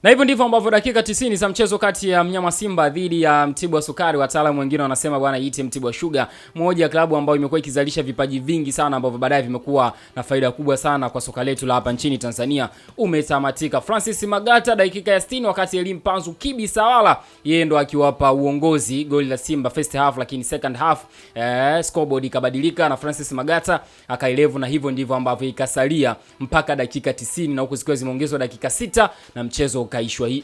Na hivyo ndivyo ambavyo dakika 90 za mchezo kati ya mnyama Simba dhidi ya Mtibwa Sukari, wataalamu wengine wanasema bwana iite Mtibwa Sugar, moja ya klabu ambayo imekuwa ikizalisha vipaji vingi sana ambavyo baadaye vimekuwa na faida kubwa sana kwa soka letu la hapa nchini Tanzania. Umetamatika. Francis Magata dakika ya 60, wakati Elim Panzu Kibi Sawala yeye ndo akiwapa uongozi goli la Simba first half, lakini second half scoreboard ikabadilika na Francis Magata akaelevu, na hivyo ndivyo ambavyo ikasalia mpaka dakika 90, na huko zikiwa zimeongezwa dakika 6 na mchezo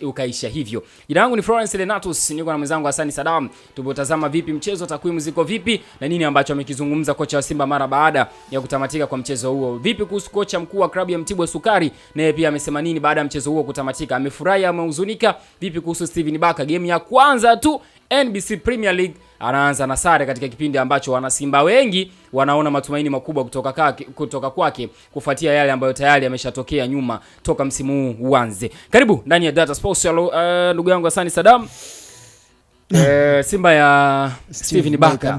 ukaisha hivyo. Jina langu ni Florence Lenatus, niko na mwenzangu Hassan Saddam. Tupotazama vipi mchezo, takwimu ziko vipi na nini ambacho amekizungumza kocha wa Simba mara baada ya kutamatika kwa mchezo huo. Vipi kuhusu kocha mkuu wa klabu ya Mtibwa Sukari, naye pia amesema nini baada ya mchezo huo kutamatika? Amefurahi, amehuzunika? Vipi kuhusu Steven Baka, game ya kwanza tu NBC Premier League anaanza na sare katika kipindi ambacho wana Simba wengi wanaona matumaini makubwa kutoka kwake kufuatia yale ambayo tayari yameshatokea nyuma toka msimu huu uanze. Karibu ndani ya Data Sports, ndugu yangu Hassan Saddam. Simba ya Steven Baka,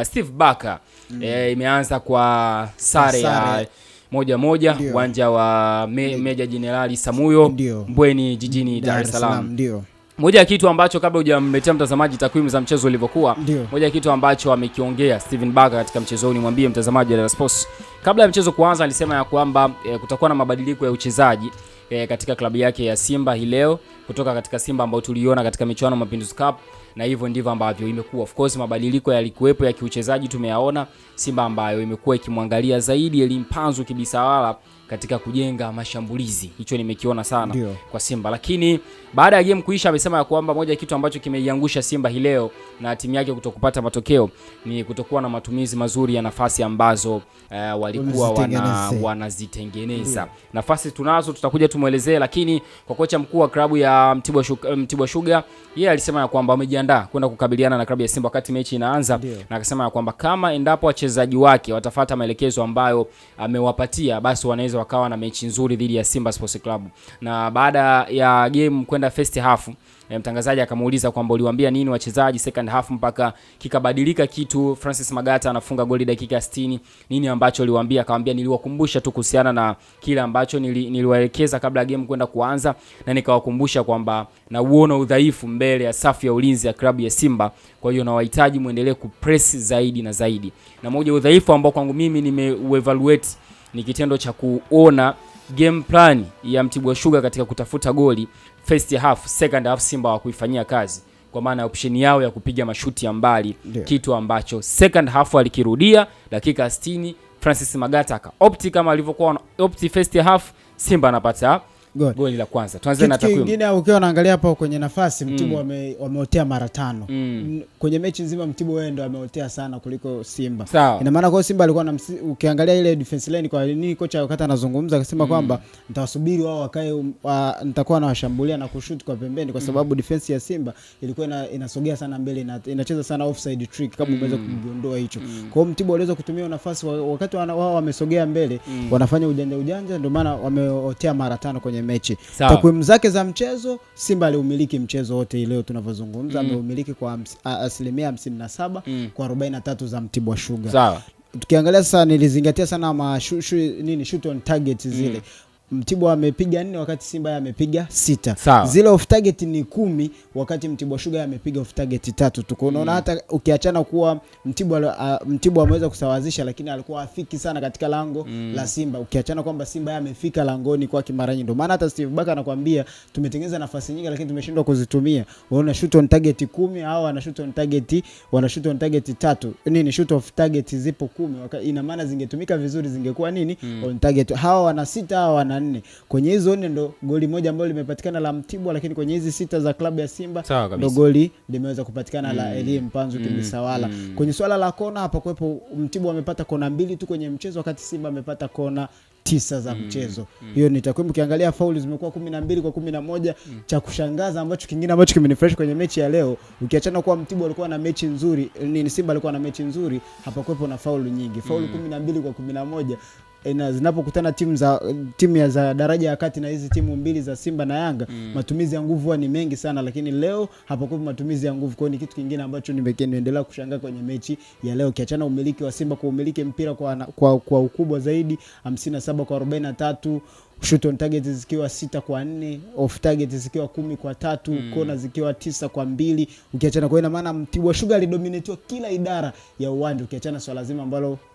Steve Baka imeanza kwa sare ya 1-1 uwanja wa Meja Jenerali Samuyo Mbweni jijini Dar es Salaam. Moja ya kitu ambacho kabla hujamletea mtazamaji takwimu za mchezo ulivyokuwa, moja ya kitu ambacho amekiongea Steven Baka katika mchezo huu, nimwambie mtazamaji wa Data Sports, kabla ya mchezo kuanza alisema ya kwamba kutakuwa na mabadiliko ya uchezaji katika klabu yake ya Simba hii leo kutoka katika Simba ambao tuliona katika michuano Mapinduzi Cup, na hivyo ndivyo ambavyo imekuwa. Of course mabadiliko yalikuwepo ya kiuchezaji, tumeyaona Simba ambayo imekuwa ikimwangalia zaidi Elim Panzu Kibi Sawala katika kujenga mashambulizi. Hicho nimekiona sana kwa Simba, lakini baada ya game kuisha amesema ya kwamba moja kitu ambacho kimeiangusha Simba hii leo na timu yake kutokupata matokeo ni kutokuwa na matumizi mazuri ya nafasi ambazo walikuwa wanazitengeneza. Nafasi tunazo, tutakuja tumuelezee, lakini kwa kocha mkuu wa klabu ya Mtibwa Sugar, yeye alisema ya kwamba wamejiandaa kwenda kukabiliana na klabu ya Simba wakati mechi inaanza, na akasema ya kwamba kama endapo wachezaji wake watafuata maelekezo ambayo amewapatia, basi wanaweza wakawa na mechi nzuri dhidi ya Simba Sports Club. Na baada ya game kwenda first half, mtangazaji akamuuliza kwamba uliwaambia nini wachezaji second half mpaka kikabadilika kitu, Francis Magata anafunga goli dakika 60, nini ambacho uliwaambia? Akamwambia niliwakumbusha tu kuhusiana na kile ambacho niliwaelekeza kabla ya game kwenda kuanza, na nikawakumbusha kwamba na uona udhaifu mbele ya safu ya ulinzi ya klabu ya Simba, kwa hiyo nawahitaji muendelee kupress zaidi na zaidi. Na moja udhaifu ambao kwangu mimi nimeuevaluate ni kitendo cha kuona game plan ya Mtibwa Sugar katika kutafuta goli first half, second half Simba hawakuifanyia kazi, kwa maana option yao ya kupiga mashuti ya mbali, kitu ambacho second half alikirudia dakika 60. Francis Magata opti kama alivyokuwa opti first half, Simba anapata goli la kwanza. Tuanze na takwimu. Kingine ukiwa unaangalia hapo kwenye nafasi Mtibwa wameotea mara 5. Kwenye mechi nzima Mtibwa wao ndio ameotea sana kuliko Simba. Ina maana kwa Simba alikuwa ukiangalia ile defense line, kwa nini kocha wakati anazungumza akasema kwamba nitawasubiri wao wakae, nitakuwa na washambulia na kushoot kwa pembeni, kwa sababu defense ya Simba ilikuwa inasogea sana mbele na inacheza sana offside trick, kama umeweza kujiondoa hicho. Kwa hiyo Mtibwa waliweza kutumia nafasi wakati wao wamesogea mbele, wanafanya ujanja, ndio maana wameotea mara 5 kwenye mechi. Takwimu zake za mchezo, Simba aliumiliki mchezo wote leo tunavyozungumza, ameumiliki kwa 57% kwa 43 za Mtibwa Sugar. Sawa. Tukiangalia sasa, nilizingatia sana shoot on target zile. Mtibwa amepiga 4 wakati Simba amepiga 6. Zile off target ni 10 wakati Mtibwa Sugar amepiga off target 3 tu. Unaona hata ukiachana kuwa Mtibwa ameweza kusawazisha, lakini alikuwa afiki sana katika lango la Simba. Ukiachana kwamba Simba amefika langoni kwa kimara nyingi. Ndio maana hata Steve Baka anakuambia tumetengeneza nafasi nyingi lakini tumeshindwa kuzitumia. Unaona shoot on target 10 au wana shoot on target 3. Nini shoot off target zipo 10. Ina maana zingetumika vizuri zingekuwa nini on target. Hawa wana 6, hawa wana 4. Kwenye hizo 4 ndo goli moja ambalo limepatikana la Mtibwa, lakini kwenye hizi 6 za klabu ya Simba ndo goli limeweza kupatikana la Elim Panzu Kibi Sawala. Kwenye swala la kona hapa kwepo Mtibwa amepata kona 2 tu kwenye mchezo, wakati Simba amepata kona 9 za mchezo. Hiyo ni takwimu. Ukiangalia fauli zimekuwa 12 kwa 11. Cha kushangaza ambacho kingine ambacho kimenifresh kwenye mechi ya leo, ukiachana kwa Mtibwa alikuwa na mechi nzuri, Simba alikuwa na mechi nzuri, hapa kwepo na fauli nyingi. Fauli 12 kwa 11. Zinapokutana timu za daraja ya kati na hizi timu mbili za Simba na Yanga, matumizi ya nguvu ni mengi sana, lakini leo hapakuwa matumizi ya nguvu. Kwa ni kitu kingine ambacho nimeendelea kushangaa kwenye mechi ya leo, kiachana umiliki wa Simba kwa umiliki mpira kwa ukubwa zaidi 57 kwa 43, shoot on target zikiwa 6-4, off target zikiwa 10-3, kona zikiwa 9-2, ukiachana kwa ina maana Mtibwa Sugar alidominate kila idara ya uwanja, ukiachana swala zima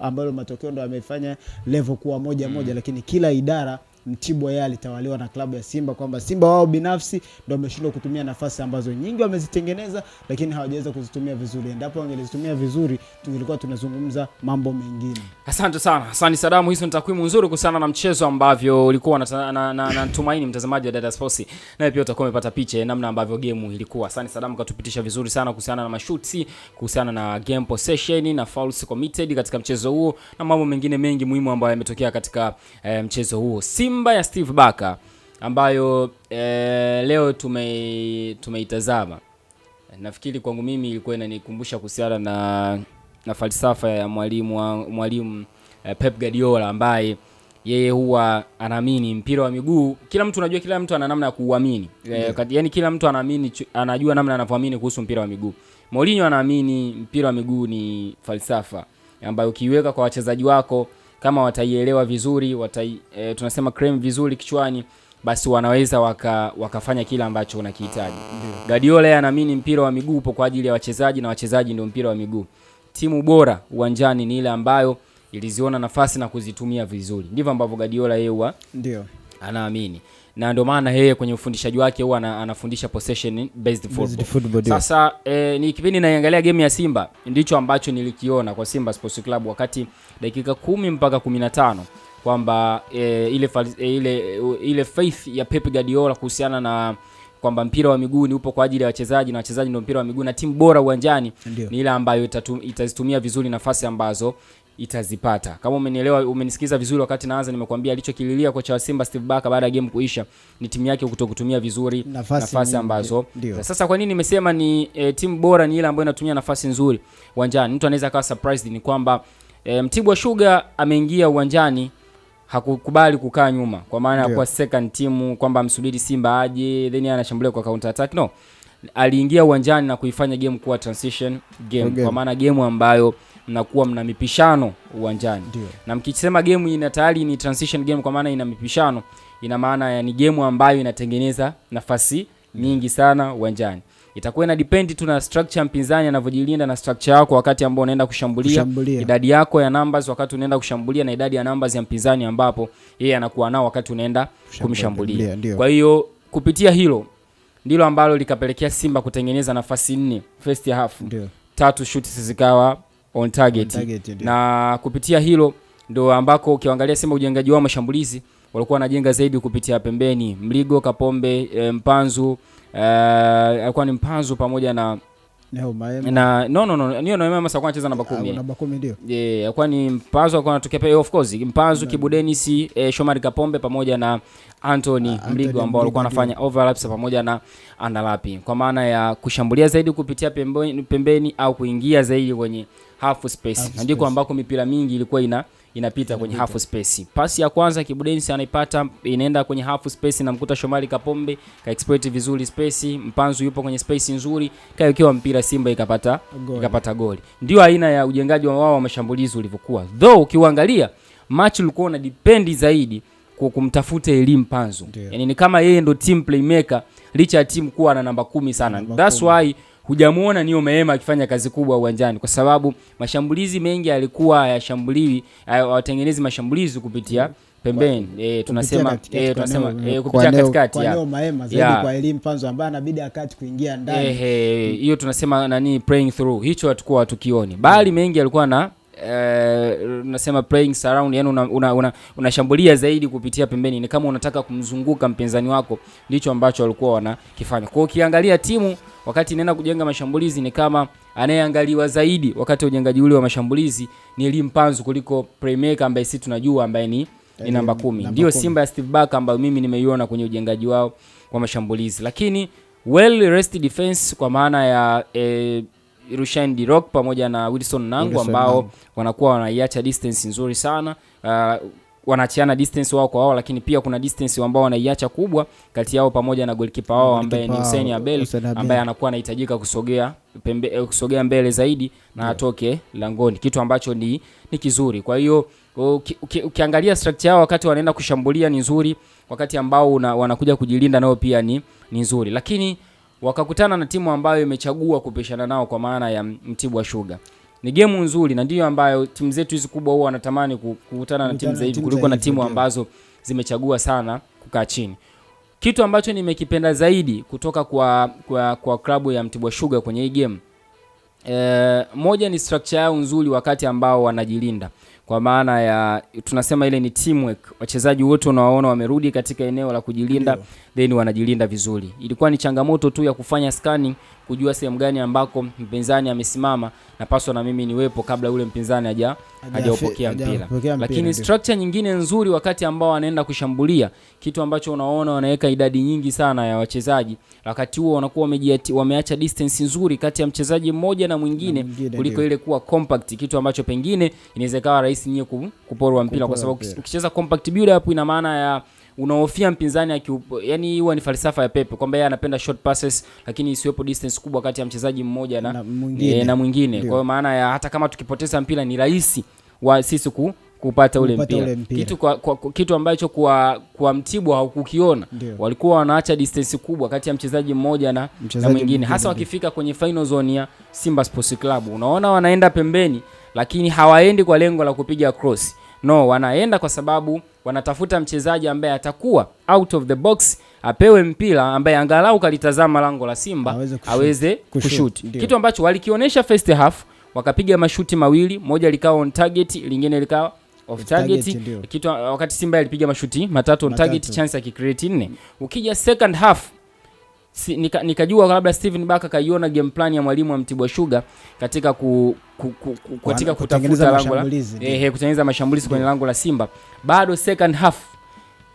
ambalo matokeo ndo yamefanya level kuwa 1-1, lakini kila idara Mtibwa yeye alitawaliwa na klabu ya Simba, kwamba Simba wao binafsi ndio wameshindwa kutumia nafasi ambazo nyingi wamezitengeneza, lakini hawajaweza kuzitumia vizuri. Endapo wangelizitumia vizuri, tungilikuwa tunazungumza mambo mengine. Asante sana Hassan Sadamu, hizo ni takwimu nzuri kuhusiana na mchezo ambavyo ulikuwa na tumaini mtazamaji wa Dada Sports, na pia utakuwa umepata picha namna ambavyo game ilikuwa. Hassan Sadamu katupitisha vizuri sana kuhusiana na mashuti, kuhusiana na game possession na fouls committed katika mchezo huo na mambo mengine mengi muhimu ambayo yametokea katika mchezo huo. Simba ya Steve Barker ambayo leo tumeitazama, nafikiri kwangu mimi ilikuwa inanikumbusha kuhusiana na falsafa ya mwalimu Pep Guardiola, ambaye yeye huwa anaamini mpira wa miguu. Kila mtu unajua, kila mtu ana namna ya kuuamini. Yaani kila mtu anaamini, anajua namna anavyoamini kuhusu mpira wa miguu. Mourinho anaamini mpira wa miguu ni falsafa ambayo ukiiweka kwa wachezaji wako, kama wataielewa vizuri, tunasema cream vizuri kichwani, basi wanaweza wakafanya kila ambacho unakihitaji. Guardiola anaamini mpira wa miguu upo kwa ajili ya wachezaji na wachezaji ndio mpira wa miguu. Timu bora uwanjani ni ile ambayo iliziona nafasi na kuzitumia vizuri. Ndivyo ambavyo Guardiola yeye ndio anaamini. Na ndio maana yeye kwenye ufundishaji wake huwa anafundisha possession based football. Sasa ni kipindi naangalia game ya Simba, ndicho ambacho nilikiona kwa Simba Sports Club wakati dakika 10 mpaka 15, kwamba ile faith ya Pep Guardiola kuhusiana na kwamba mpira wa miguu ni upo kwa ajili ya wachezaji na wachezaji ndio mpira wa miguu, na timu bora uwanjani ni ile ambayo itazitumia vizuri nafasi ambazo itazipata. Kama umenielewa, umenisikiza vizuri wakati naanza, nimekuambia alichokililia kocha wa Simba Steve Barker baada ya game kuisha ni timu yake kutokutumia vizuri nafasi ambazo. Sasa kwa nini nimesema ni timu bora ni ile ambayo inatumia nafasi nzuri uwanjani? Mtu anaweza akawa surprised ni kwamba Mtibwa Sugar ameingia uwanjani, hakukubali kukaa nyuma kwa maana ya kwa second team kwamba msubiri Simba aje then anashambulia kwa counter attack. No, aliingia uwanjani na kuifanya game kuwa transition game. Kwa maana game ambayo mnakuwa mna mipishano uwanjani. Na mkisema game ina tayari ni transition game kwa maana ina mipishano, ina maana ni game ambayo inatengeneza nafasi nyingi sana uwanjani. Itakuwa ina depend tu na structure mpinzani anavyojilinda na structure yako wakati ambao unaenda kushambulia. Idadi yako ya numbers wakati unaenda kushambulia na idadi ya numbers ya mpinzani ambapo yeye anakuwa nao wakati unaenda kumshambulia. Kwa hiyo kupitia hilo ndilo ambalo likapelekea Simba kutengeneza nafasi 4 first half. 3 shoots zikawa on target. Na kupitia hilo ndo ambako ukiangalia Simba ujengaji wao mashambulizi walikuwa wanajenga zaidi kupitia pembeni. Mligo, Kapombe, Mpanzu, alikuwa ni Mpanzu pamoja na Neo Maema. Na no Neo Maema sasa anacheza namba 10. Namba 10 ndio. Alikuwa ni Mpanzu alikuwa anatokea pale, of course Mpanzu, Kibu Dennis, Shomari Kapombe pamoja na Anthony Mligo ambao walikuwa wanafanya overlaps pamoja na underlapping, kwa maana ya kushambulia zaidi kupitia pembeni au kuingia zaidi kwenye half space. Na ndiko ambako mipira mingi ilikuwa inapita kwenye half space. Pasi ya kwanza Kibu Dennis anaipata, inaenda kwenye half space na mkuta Shomari Kapombe ka exploit vizuri space. Mpanzu yupo kwenye space nzuri, kaekewa mpira Simba ikapata goli. Ndio aina ya ujengaji wao wa mashambulizi ulivyokuwa. Though ukiangalia match ulikuwa una depend zaidi kumtafuta Elim Mpanzu. Yaani ni kama yeye ndo team playmaker licha ya team kuwa na namba 10 sana. That's why hujamuona Neo Maema akifanya kazi kubwa uwanjani, kwa sababu mashambulizi mengi yalikuwa hayashambuliwi, watengenezi mashambulizi kupitia pembeni. Tunasema kupitia katikati ya Neo Maema zaidi kwa Elim Mpanzu ambaye anabidi akati kuingia ndani. Hiyo tunasema playing through. Hicho hatakuwa tukioni. Bali mengi alikuwa na unasema playing surround, yani unashambulia zaidi kupitia pembeni, ni kama unataka kumzunguka mpinzani wako, ndicho ambacho walikuwa wanakifanya. Kwa hiyo ukiangalia timu wakati inaenda kujenga mashambulizi ni kama anayeangaliwa zaidi wakati ujengaji ule wa mashambulizi ni Elim Mpanzu kuliko playmaker ambaye sisi tunajua ambaye ni namba 10. Ndio Simba ya Steve Barker ambayo mimi nimeiona kwenye ujengaji wao wa mashambulizi. Lakini well rested defense kwa maana ya Rushain Dirok pamoja na Wilson Nangu ambao wanakuwa wanaiacha distance nzuri sana. Wanaachiana distance wao kwa wao, lakini pia kuna distance ambao wanaiacha kubwa kati yao pamoja na goalkeeper wao ambaye ni Hussein Abel ambaye anakuwa anahitajika kusogea mbele zaidi na atoke langoni, kitu ambacho ni kizuri. Kwa hiyo Ukiangalia structure yao wakati wanaenda kushambulia ni nzuri, wakati ambao wanakuja kujilinda nao pia ni nzuri, lakini wakakutana na timu ambayo imechagua kupishana nao kwa maana ya Mtibwa Sugar. Ni game nzuri na ndio ambayo timu zetu hizi kubwa huwa wanatamani kukutana na timu za hivi kuliko na timu ambazo zimechagua sana kukaa chini. Kitu ambacho nimekipenda zaidi kutoka kwa klabu ya Mtibwa Sugar kwenye hii game, moja ni structure yao nzuri wakati ambao wanajilinda, kwa maana ya tunasema ile ni teamwork. Wachezaji wote unawaona wamerudi katika eneo la kujilinda, then wanajilinda vizuri. Ilikuwa ni changamoto tu ya kufanya scanning, kujua sehemu gani ambako mpinzani amesimama na paswa na mimi niwepo kabla ule mpinzani hajaupokea mpira. Lakini structure nyingine nzuri wakati ambao wanaenda kushambulia, kitu ambacho unaona wanaweka idadi nyingi sana ya wachezaji, wakati huo wanakuwa wameacha distance nzuri kati ya mchezaji mmoja na mwingine kuliko ile kuwa compact, kitu ambacho pengine inaweza kawa rahisi nyie kuporwa mpira, kwa sababu ukicheza compact build up ina maana ya unaofia mpinzani yani huwa ni falsafa ya Pepe kwamba yeye anapenda short passes lakini isiwepo distance kubwa kati ya mchezaji mmoja na mwingine. Kwa hiyo maana ya hata kama tukipoteza mpira ni rahisi wa sisi kupata ule mpira. Kitu ambacho kwa Mtibwa haukukiona. Walikuwa wanaacha distance kubwa kati ya mchezaji mmoja na mwingine, hasa wakifika kwenye final zone ya Simba Sports Club. Unaona wanaenda pembeni lakini hawaendi kwa lengo la kupiga cross. No, wanaenda kwa sababu wanatafuta mchezaji ambaye atakuwa out of the box, apewe mpira ambaye angalau kalitazama lango la Simba aweze kushoot. Kitu ambacho walikionyesha first half, wakapiga mashuti mawili, moja likawa on target, lingine likawa off target. Kitu wakati Simba alipiga mashuti matatu on target, chance ya kicreate 4. Ukija second half, nikajua labda Steven Baka kaiona game plan ya mwalimu wa Mtibwa Sugar katika katika kutafuta lango la kutengeneza mashambulizi kwenye lango la Simba. Bado second half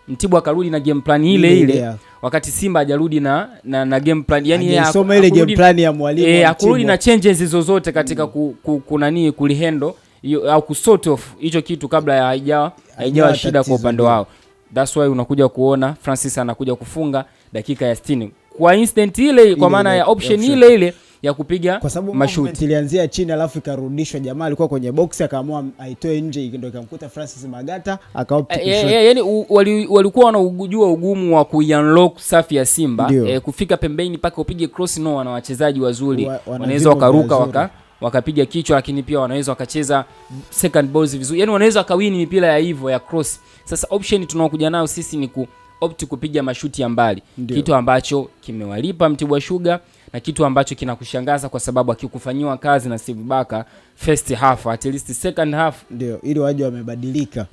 Mtibwa akarudi na game plan ile wakati Simba hajarudi na game plan, yani asoma ile game plan ya mwalimu akurudi na changes zozote katika kulihendo au kusort off hicho kitu kabla ya haijawa shida kwa upande wao. That's why unakuja kuona Francis anakuja kufunga dakika ya 60 kwa instant ile, kwa maana ya option ile ya kupiga mashuti ilianzia chini alafu ikarudishwa. Jamaa alikuwa kwenye box akaamua aitoe nje, ndio ikamkuta Francis Magata akaopti kushoot. Yani walikuwa wanajua ugumu wa kuunlock safi ya Simba, kufika pembeni paka upige cross. No, wana wachezaji wazuri, wanaweza wakaruka wakapiga kichwa, lakini pia wanaweza wakacheza second balls vizuri, yani wanaweza wakawini mipira ya hivyo ya cross. Sasa option tunaokuja nayo sisi ni kupiga mashuti ya mbali. Kitu ambacho kimewalipa Mtibwa Sugar na kitu ambacho kinakushangaza kwa sababu akikufanyiwa kazi na Steve Baka first half, at least second half ili waje wamebadilika.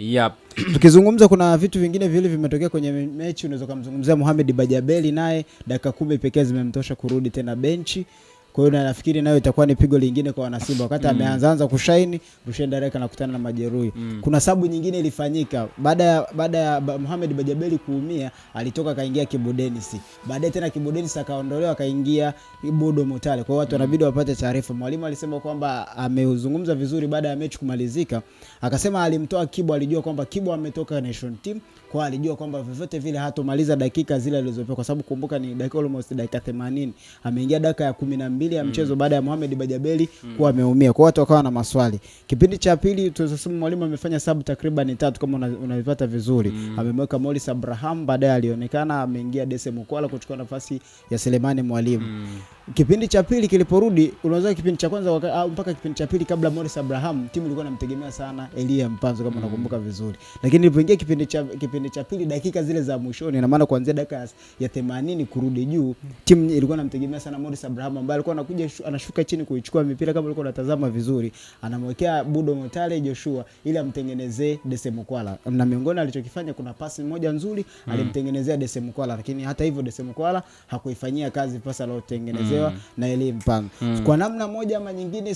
Tukizungumza kuna vitu vingine vile vimetokea kwenye mechi. Unaweza kumzungumzia Mohamed Bajabeli, naye dakika 10 pekee zimemtosha kurudi tena benchi. Kwa hiyo nafikiri nayo itakuwa ni pigo lingine kwa wanasimba wakati ameanza kushaini. Rushen Dareka anakutana na majeruhi. Kuna sababu nyingine ilifanyika baada ya Mohamed Bajabeli kuumia, alitoka kaingia Kibu Denis. Baadaye tena Kibu Denis akaondolewa kaingia Budo Mutale. Kwa hiyo watu wanabidi wapate taarifa. Mwalimu alisema kwamba ameuzungumza vizuri baada ya mechi kumalizika. Akasema alimtoa Kibu, alijua kwamba Kibu ametoka nation team, kwa alijua kwamba vyovyote vile hatomaliza dakika zile alizopewa, kwa sababu kumbuka ni dakika almost dakika 80. Ameingia dakika ya 12 ya mchezo baada ya Mohamed Bajabeli kuwa ameumia. Kwa watu wakawa na maswali. Kipindi cha pili tunasema mwalimu amefanya sub takriban 3 kama unavipata vizuri. Amemweka Morris Abraham, baadaye alionekana ameingia Dese Mukwala kuchukua nafasi ya Selemani Mwalimu. Kipindi cha pili kiliporudi, unaweza kipindi cha kwanza mpaka kipindi cha pili kabla Morris Abraham, timu ilikuwa inamtegemea sana Elia Mpanzo kama unakumbuka vizuri. Lakini ilipoingia kipindi cha pili dakika zile za mwishoni, na maana kuanzia dakika ya 80 kurudi juu, timu ilikuwa inamtegemea sana Morris Abraham ambaye alikuwa anakuja anashuka chini kuichukua mipira. Kama ulikuwa unatazama vizuri, anamwekea Budo Mutale Joshua ili amtengenezee Dese Mukwala. Na miongoni alichokifanya, kuna pasi moja nzuri alimtengenezea Dese Mukwala, lakini hata hivyo Dese Mukwala hakuifanyia kazi pasi aliyotengenezewa na Elie Mpango. Kwa namna moja ama nyingine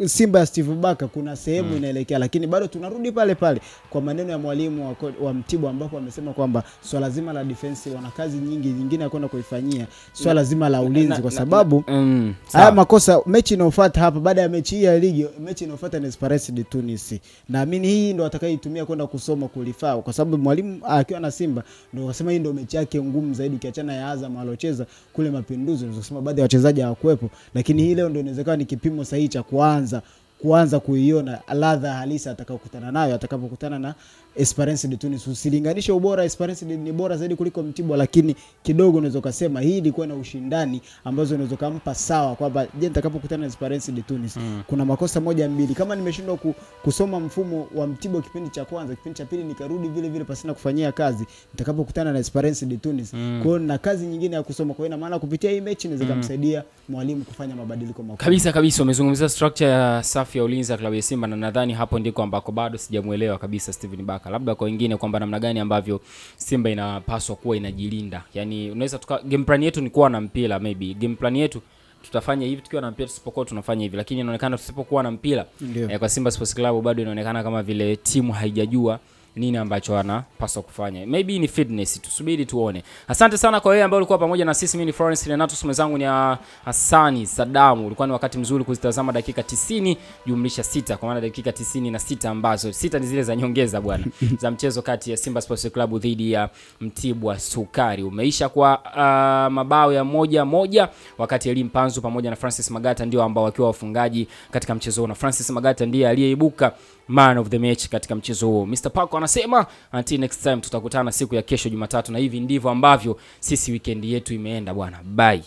Simba ya Steve Baka kuna sehemu inaelekea, lakini bado tunarudi pale pale kwa maneno ya mwalimu wa Mtibwa ambapo amesema kwamba swala zima la defense wana kazi nyingine ya kwenda kuifanyia, swala zima la ulinzi, kwa sababu haya makosa mechi inayofuata hapa baada ya mechi hii ya ligi, mechi inayofuata ni Esperance de Tunis. Naamini hii ndio atakayoitumia kwenda kusoma kulifaa, kwa sababu mwalimu akiwa na Simba ndio akasema hii ndio mechi yake ngumu zaidi kiachana ya Azam alocheza kule Mapinduzi. Unaweza kusema baadhi ya wachezaji hawakuepo, lakini hii leo ndio inawezekana ni kipimo sahihi cha kuanza kuanza kuiona ladha halisi atakayokutana nayo atakapokutana na Esperance de Tunis. Usilinganishe ubora, Esperance ni bora zaidi kuliko Mtibwa, lakini kidogo unaweza kusema hii ilikuwa na ushindani ambazo unaweza kumpa sawa kwamba je, nitakapokutana na Esperance de Tunis kuna makosa moja mbili, kama nimeshindwa kusoma mfumo wa Mtibwa kipindi cha kwanza, kipindi cha pili nikarudi vile vile pasina kufanyia kazi, nitakapokutana na Esperance de Tunis kwa hiyo na kazi nyingine ya kusoma. Kwa hiyo ina maana kupitia hii mechi inaweza kumsaidia mwalimu kufanya mabadiliko makubwa. Kabisa umezungumzia structure ya safu ya ulinzi ya klabu ya Simba, na nadhani hapo ndiko ambako bado sijamuelewa kabisa Steven Baka, labda kwa wengine kwamba namna gani ambavyo Simba inapaswa kuwa inajilinda. Yani unaweza game plan yetu ni kuwa na mpira, maybe game plan yetu tutafanya hivi tukiwa na mpira, tusipokuwa tunafanya hivi, lakini inaonekana tusipokuwa na mpira kwa Simba Sports Club bado inaonekana kama vile timu haijajua nini ambacho anapaswa kufanya. Maybe ni fitness, tusubiri tuone. Asante sana kwa wewe ambao ulikuwa pamoja na sisi. Mimi ni Florence Renato, mwenzangu ni Hasani Sadamu. Ulikuwa ni wakati mzuri kuzitazama dakika 90 jumlisha 6, kwa maana dakika 96 ambazo 6 ni zile za nyongeza bwana za mchezo kati ya Simba Sports Club dhidi ya Mtibwa Sukari. Umeisha kwa mabao ya 1-1, wakati Elim Panzu pamoja na Francis Magata ndio ambao wakiwa wafungaji katika mchezo huo, na Francis Magata ndiye aliyeibuka man of the match katika mchezo huo. Mr. Parko anasema until next time, tutakutana siku ya kesho Jumatatu, na hivi ndivyo ambavyo sisi weekend yetu imeenda bwana. Bye.